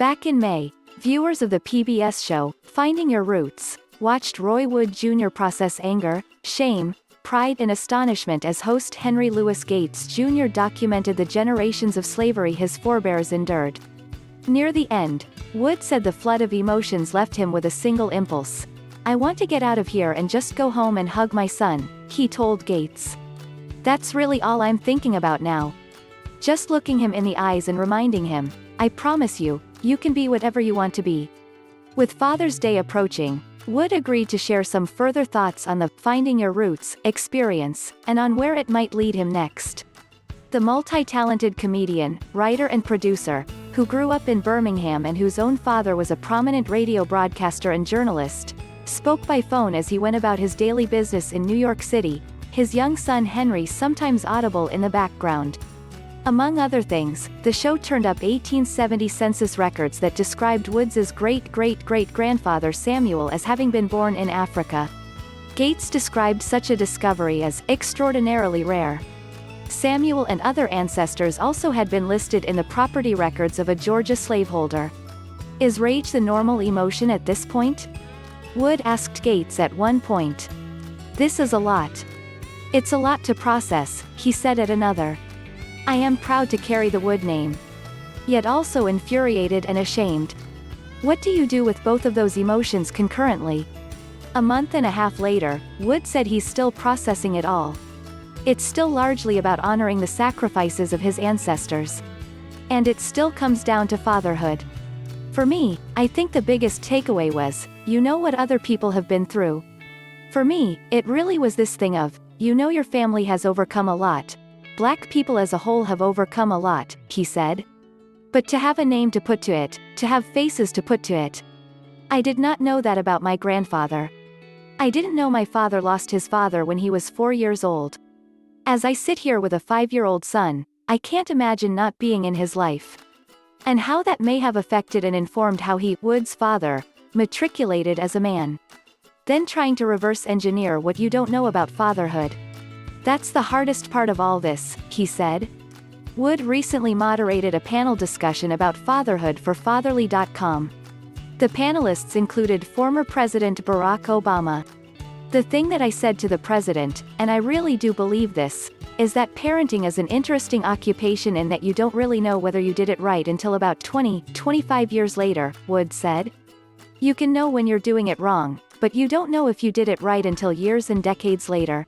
Back in May, viewers of the PBS show, Finding Your Roots, watched Roy Wood Jr. process anger, shame, pride and astonishment as host Henry Louis Gates Jr. documented the generations of slavery his forebears endured. Near the end, Wood said the flood of emotions left him with a single impulse. "I want to get out of here and just go home and hug my son," he told Gates. "That's really all I'm thinking about now. Just looking him in the eyes and reminding him, I promise you, you can be whatever you want to be." With Father's Day approaching, Wood agreed to share some further thoughts on the Finding Your Roots experience, and on where it might lead him next. The multi-talented comedian, writer and producer, who grew up in Birmingham and whose own father was a prominent radio broadcaster and journalist, spoke by phone as he went about his daily business in New York City, his young son Henry sometimes audible in the background. Among other things, the show turned up 1870 census records that described Woods' great-great-great-grandfather Samuel as having been born in Africa. Gates described such a discovery as extraordinarily rare. Samuel and other ancestors also had been listed in the property records of a Georgia slaveholder. Is rage the normal emotion at this point? Wood asked Gates at one point. "This is a lot. It's a lot to process," he said at another. "I am proud to carry the Wood name. Yet also infuriated and ashamed. What do you do with both of those emotions concurrently?" A month and a half later, Wood said he's still processing it all. "It's still largely about honoring the sacrifices of his ancestors. And it still comes down to fatherhood. For me, I think the biggest takeaway was, you know what other people have been through. For me, it really was this thing of, you know your family has overcome a lot. Black people as a whole have overcome a lot," he said. "But to have a name to put to it, to have faces to put to it. I did not know that about my grandfather. I didn't know my father lost his father when he was 4 years old. As I sit here with a 5-year-old son, I can't imagine not being in his life. And how that may have affected and informed how he, Wood's father, matriculated as a man. Then trying to reverse engineer what you don't know about fatherhood. That's the hardest part of all this," he said. Wood recently moderated a panel discussion about fatherhood for fatherly.com. The panelists included former President Barack Obama. "The thing that I said to the president, and I really do believe this, is that parenting is an interesting occupation and that you don't really know whether you did it right until about 25 years later," Wood said. "You can know when you're doing it wrong, but you don't know if you did it right until years and decades later."